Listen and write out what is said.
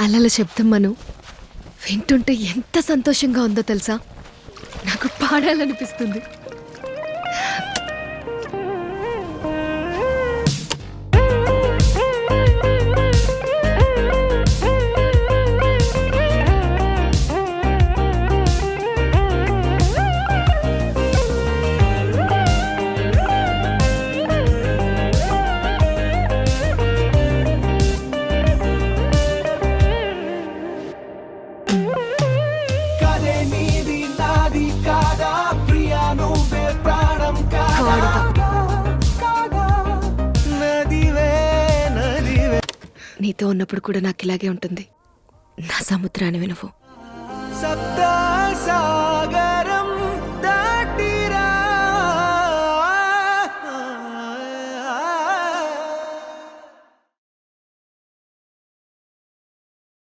అలల శబ్దం మను వింటుంటే ఎంత సంతోషంగా ఉందో తెలుసా? నాకు పాడాలనిపిస్తుంది. నీతో ఉన్నప్పుడు కూడా నాకు ఇలాగే ఉంటుంది. నా సముద్రాన్ని వినువు.